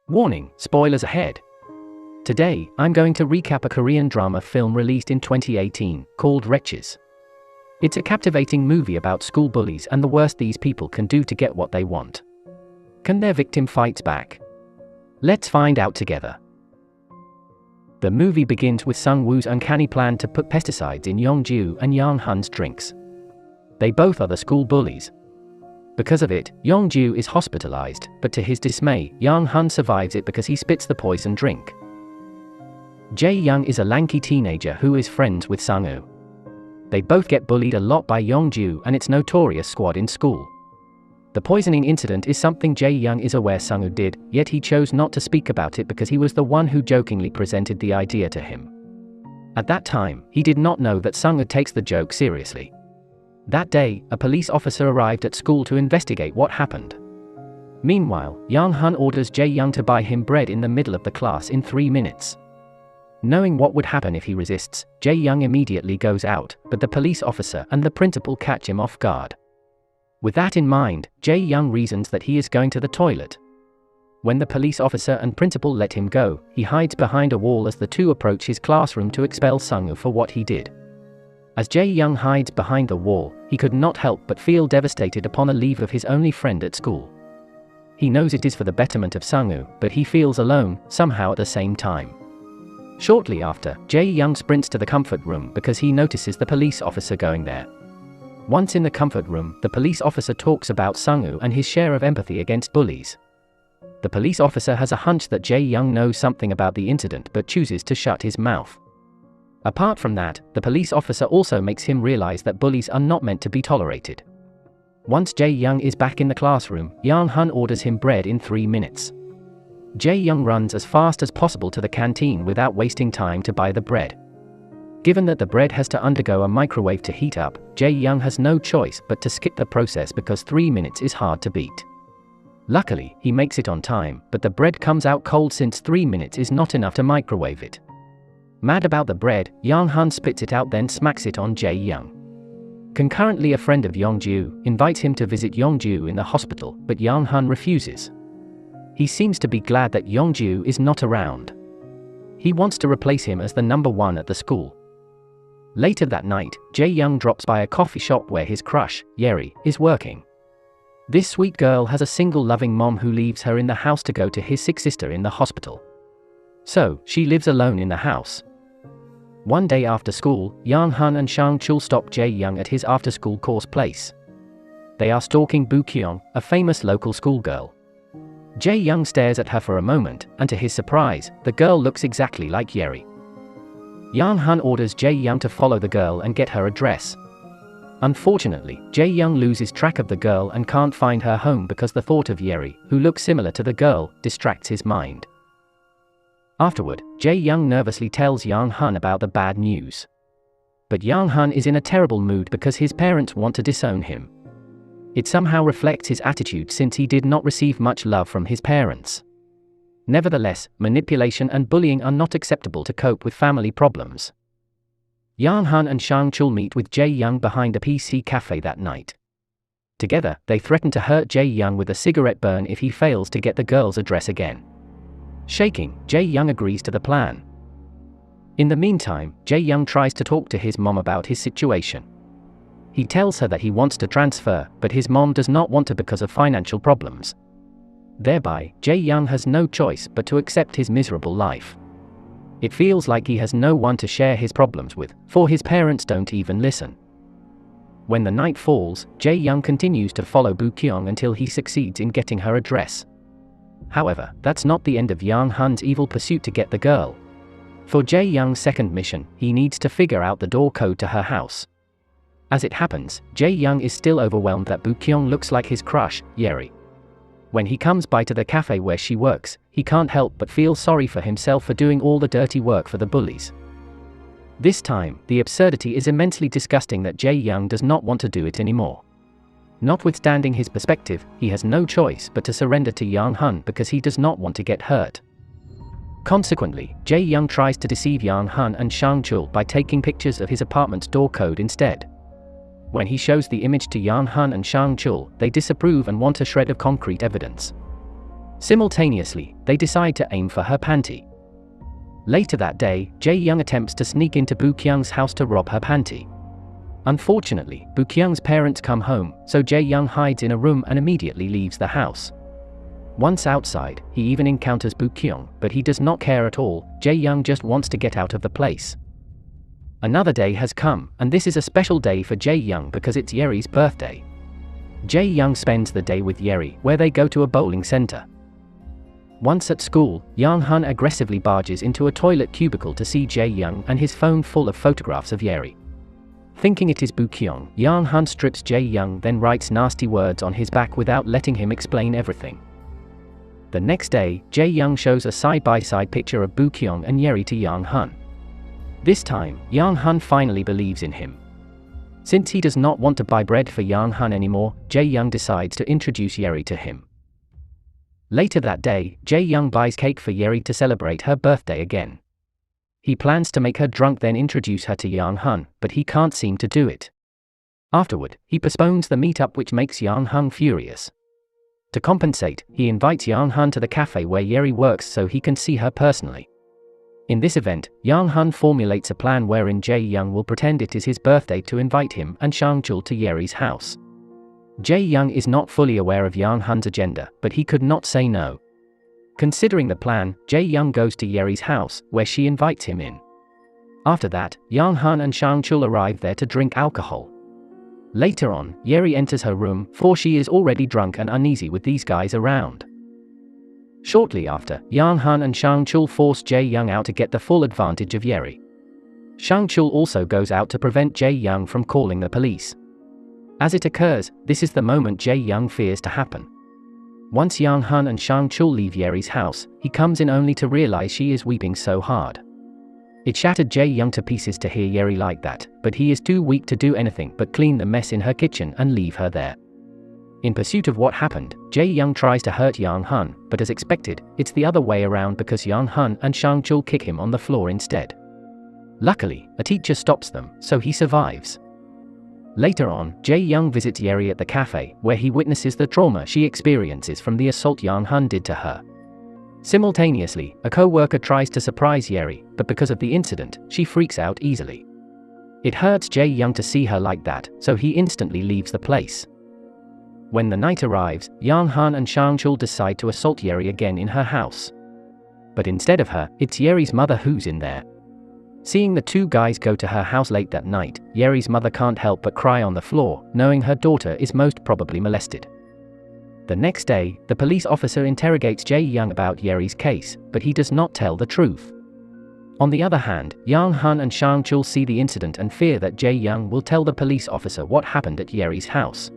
Warning, spoilers ahead. Today, I'm going to recap a Korean drama film released in 2018, called Wretches. It's a captivating movie about school bullies and the worst these people can do to get what they want. Can their victim fight back? Let's find out together. The movie begins with Sung-woo's uncanny plan to put pesticides in Yong-ju and Yang-hun's drinks. They both are the school bullies. Because of it, Yong-ju is hospitalized, but to his dismay, Yang-hun survives it because he spits the poison drink. Jae-young is a lanky teenager who is friends with Sung-woo. They both get bullied a lot by Yong-ju and its notorious squad in school. The poisoning incident is something Jae-young is aware Sung-woo did, yet he chose not to speak about it because he was the one who jokingly presented the idea to him. At that time, he did not know that Sung-woo takes the joke seriously. That day, a police officer arrived at school to investigate what happened. Meanwhile, Yang-hun orders Jae-young to buy him bread in the middle of the class in 3 minutes. Knowing what would happen if he resists, Jae-young immediately goes out, but the police officer and the principal catch him off guard. With that in mind, Jae-young reasons that he is going to the toilet. When the police officer and principal let him go, he hides behind a wall as the two approach his classroom to expel Sung-woo for what he did. As Jae-young hides behind the wall, he could not help but feel devastated upon the leave of his only friend at school. He knows it is for the betterment of Sung-woo, but he feels alone, somehow at the same time. Shortly after, Jae-young sprints to the comfort room because he notices the police officer going there. Once in the comfort room, the police officer talks about Sung-woo and his share of empathy against bullies. The police officer has a hunch that Jae-young knows something about the incident but chooses to shut his mouth. Apart from that, the police officer also makes him realize that bullies are not meant to be tolerated. Once Jae-young is back in the classroom, Yang-hun orders him bread in 3 minutes. Jae-young runs as fast as possible to the canteen without wasting time to buy the bread. Given that the bread has to undergo a microwave to heat up, Jae-young has no choice but to skip the process because 3 minutes is hard to beat. Luckily, he makes it on time, but the bread comes out cold since 3 minutes is not enough to microwave it. Mad about the bread, Yang-hun spits it out then smacks it on Jae-young. Concurrently, a friend of Yong-ju invites him to visit Yong-ju in the hospital, but Yang-hun refuses. He seems to be glad that Yong-ju is not around. He wants to replace him as the number one at the school. Later that night, Jae-young drops by a coffee shop where his crush, Yeri, is working. This sweet girl has a single loving mom who leaves her in the house to go to his sick sister in the hospital. So, she lives alone in the house. One day after school, Yang-hun and Sang-chul stop Jae-young at his after-school course place. They are stalking Bu-kyung, a famous local schoolgirl. Jae-young stares at her for a moment, and to his surprise, the girl looks exactly like Yeri. Yang-hun orders Jae-young to follow the girl and get her address. Unfortunately, Jae-young loses track of the girl and can't find her home because the thought of Yeri, who looks similar to the girl, distracts his mind. Afterward, Jae-young nervously tells Yang-hun about the bad news. But Yang-hun is in a terrible mood because his parents want to disown him. It somehow reflects his attitude since he did not receive much love from his parents. Nevertheless, manipulation and bullying are not acceptable to cope with family problems. Yang-hun and Sang-chul meet with Jae-young behind a PC cafe that night. Together, they threaten to hurt Jae-young with a cigarette burn if he fails to get the girl's address again. Shaking, Jae-young agrees to the plan. In the meantime, Jae-young tries to talk to his mom about his situation. He tells her that he wants to transfer, but his mom does not want to because of financial problems. Thereby, Jae-young has no choice but to accept his miserable life. It feels like he has no one to share his problems with, for his parents don't even listen. When the night falls, Jae-young continues to follow Bu-kyung until he succeeds in getting her address. However, that's not the end of Yang-hun's evil pursuit to get the girl. For Jae-young's second mission, he needs to figure out the door code to her house. As it happens, Jae-young is still overwhelmed that Bu-kyung looks like his crush, Yeri. When he comes by to the cafe where she works, he can't help but feel sorry for himself for doing all the dirty work for the bullies. This time, the absurdity is immensely disgusting that Jae-young does not want to do it anymore. Notwithstanding his perspective, he has no choice but to surrender to Yang-hun because he does not want to get hurt. Consequently, Jae-young tries to deceive Yang-hun and Sang-chul by taking pictures of his apartment's door code instead. When he shows the image to Yang-hun and Sang-chul, they disapprove and want a shred of concrete evidence. Simultaneously, they decide to aim for her panty. Later that day, Jae-young attempts to sneak into Boo-kyung's house to rob her panty. Unfortunately, Boo-kyung's parents come home, so Jae-young hides in a room and immediately leaves the house. Once outside, he even encounters Boo-kyung, but he does not care at all. Jae-young just wants to get out of the place. Another day has come, and this is a special day for Jae-young because it's Yeri's birthday. Jae-young spends the day with Yeri, where they go to a bowling center. Once at school, Young-hun aggressively barges into a toilet cubicle to see Jae-young and his phone full of photographs of Yeri. Thinking it is Boo-kyung, Young-hun strips Jae-young, then writes nasty words on his back without letting him explain everything. The next day, Jae-young shows a side-by-side picture of Boo-kyung and Yeri to Young-hun. This time, Young-hun finally believes in him. Since he does not want to buy bread for Young-hun anymore, Jae-young decides to introduce Yeri to him. Later that day, Jae-young buys cake for Yeri to celebrate her birthday again. He plans to make her drunk then introduce her to Young-hun, but he can't seem to do it. Afterward, he postpones the meetup, which makes Young-hun furious. To compensate, he invites Young-hun to the cafe where Yeri works so he can see her personally. In this event, Young-hun formulates a plan wherein Jae-young will pretend it is his birthday to invite him and Sang-chul to Yeri's house. Jae-young is not fully aware of Young-hun's agenda, but he could not say no. Considering the plan, Jae-young goes to Yeri's house, where she invites him in. After that, Young-hun and Sang-chul arrive there to drink alcohol. Later on, Yeri enters her room, for she is already drunk and uneasy with these guys around. Shortly after, Young-hun and Sang-chul force Jae-young out to get the full advantage of Yeri. Sang-chul also goes out to prevent Jae-young from calling the police. As it occurs, this is the moment Jae-young fears to happen. Once Young-hun and Sang-chul leave Yeri's house, he comes in only to realize she is weeping so hard. It shattered Jae-young to pieces to hear Yeri like that, but he is too weak to do anything but clean the mess in her kitchen and leave her there. In pursuit of what happened, Jae-young tries to hurt Young-hun, but as expected, it's the other way around because Young-hun and Sang-chul kick him on the floor instead. Luckily, a teacher stops them, so he survives. Later on, Jae-young visits Yeri at the cafe, where he witnesses the trauma she experiences from the assault Young-hun did to her. Simultaneously, a co-worker tries to surprise Yeri, but because of the incident, she freaks out easily. It hurts Jae-young to see her like that, so he instantly leaves the place. When the night arrives, Young-hun and Sang-chul decide to assault Yeri again in her house. But instead of her, it's Yeri's mother who's in there. Seeing the two guys go to her house late that night, Yeri's mother can't help but cry on the floor, knowing her daughter is most probably molested. The next day, the police officer interrogates Jae-young about Yeri's case, but he does not tell the truth. On the other hand, Young-hun and Sang-chul see the incident and fear that Jae-young will tell the police officer what happened at Yeri's house.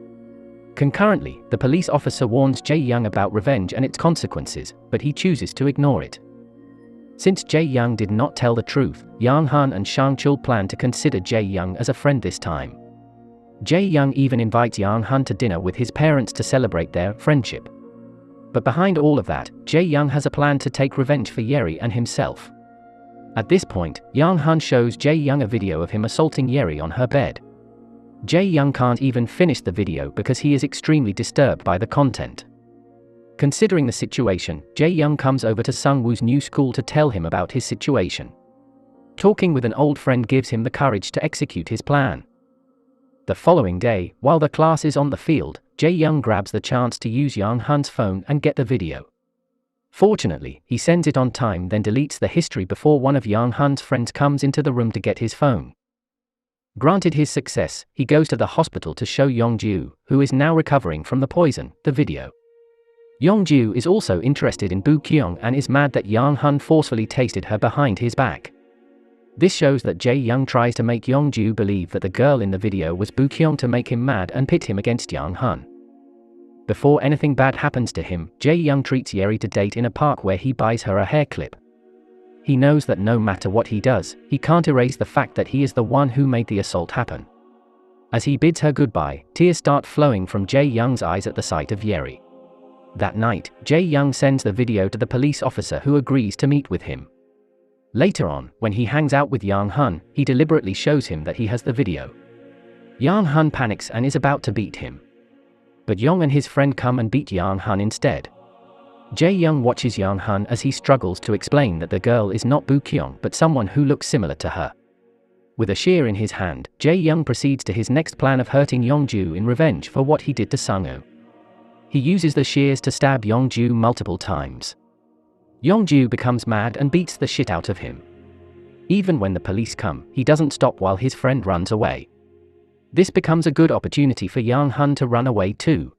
Concurrently, the police officer warns Jae-young about revenge and its consequences, but he chooses to ignore it. Since Jae-young did not tell the truth, Young-hun and Sang-chul plan to consider Jae-young as a friend this time. Jae-young even invites Young-hun to dinner with his parents to celebrate their friendship. But behind all of that, Jae-young has a plan to take revenge for Yeri and himself. At this point, Young-hun shows Jae-young a video of him assaulting Yeri on her bed. Jae-young can't even finish the video because he is extremely disturbed by the content. Considering the situation, Jae-young comes over to Sung-woo's new school to tell him about his situation. Talking with an old friend gives him the courage to execute his plan. The following day, while the class is on the field, Jae-young grabs the chance to use Young-hun's phone and get the video. Fortunately, he sends it on time then deletes the history before one of Young-hun's friends comes into the room to get his phone. Granted his success, he goes to the hospital to show Yong-ju, who is now recovering from the poison, the video. Yong-ju is also interested in Boo-kyung and is mad that Young-hun forcefully tasted her behind his back. This shows that Jae-young tries to make Yong-ju believe that the girl in the video was Boo-kyung to make him mad and pit him against Young-hun. Before anything bad happens to him, Jae-young treats Yeri to date in a park where he buys her a hair clip. He knows that no matter what he does, he can't erase the fact that he is the one who made the assault happen. As he bids her goodbye, tears start flowing from Jae-young's eyes at the sight of Yeri. That night, Jae-young sends the video to the police officer who agrees to meet with him. Later on, when he hangs out with Young-hun, he deliberately shows him that he has the video. Young-hun panics and is about to beat him. But Yong and his friend come and beat Young-hun instead. Jae-young watches Young-hun as he struggles to explain that the girl is not Bu-kyung but someone who looks similar to her. With a shear in his hand, Jae-young proceeds to his next plan of hurting Yong-ju in revenge for what he did to Sung-woo. He uses the shears to stab Yong-ju multiple times. Yong-ju becomes mad and beats the shit out of him. Even when the police come, he doesn't stop while his friend runs away. This becomes a good opportunity for Young-hun to run away too.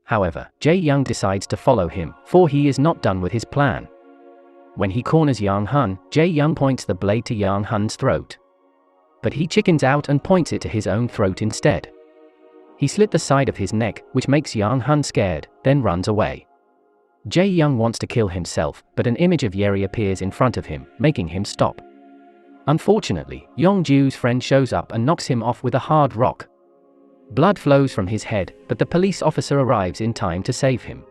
However, Jae-young decides to follow him, for he is not done with his plan. When he corners Young-hun, Jae-young points the blade to Young-hun's throat. But he chickens out and points it to his own throat instead. He slit the side of his neck, which makes Young-hun scared, then runs away. Jae-young wants to kill himself, but an image of Yeri appears in front of him, making him stop. Unfortunately, Yong-ju's friend shows up and knocks him off with a hard rock. Blood flows from his head, but the police officer arrives in time to save him.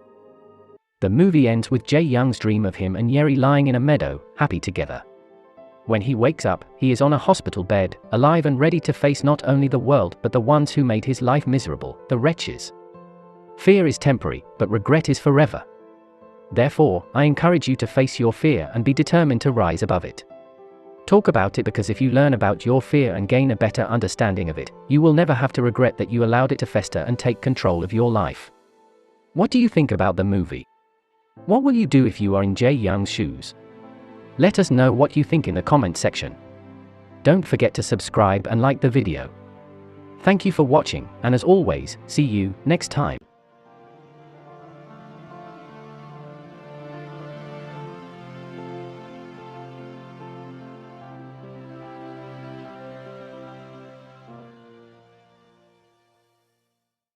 The movie ends with Jae-young's dream of him and Yeri lying in a meadow, happy together. When he wakes up, he is on a hospital bed, alive and ready to face not only the world but the ones who made his life miserable, the wretches. Fear is temporary, but regret is forever. Therefore, I encourage you to face your fear and be determined to rise above it. Talk about it, because if you learn about your fear and gain a better understanding of it, you will never have to regret that you allowed it to fester and take control of your life. What do you think about the movie? What will you do if you are in Jae-young's shoes? Let us know what you think in the comment section. Don't forget to subscribe and like the video. Thank you for watching, and as always, see you next time.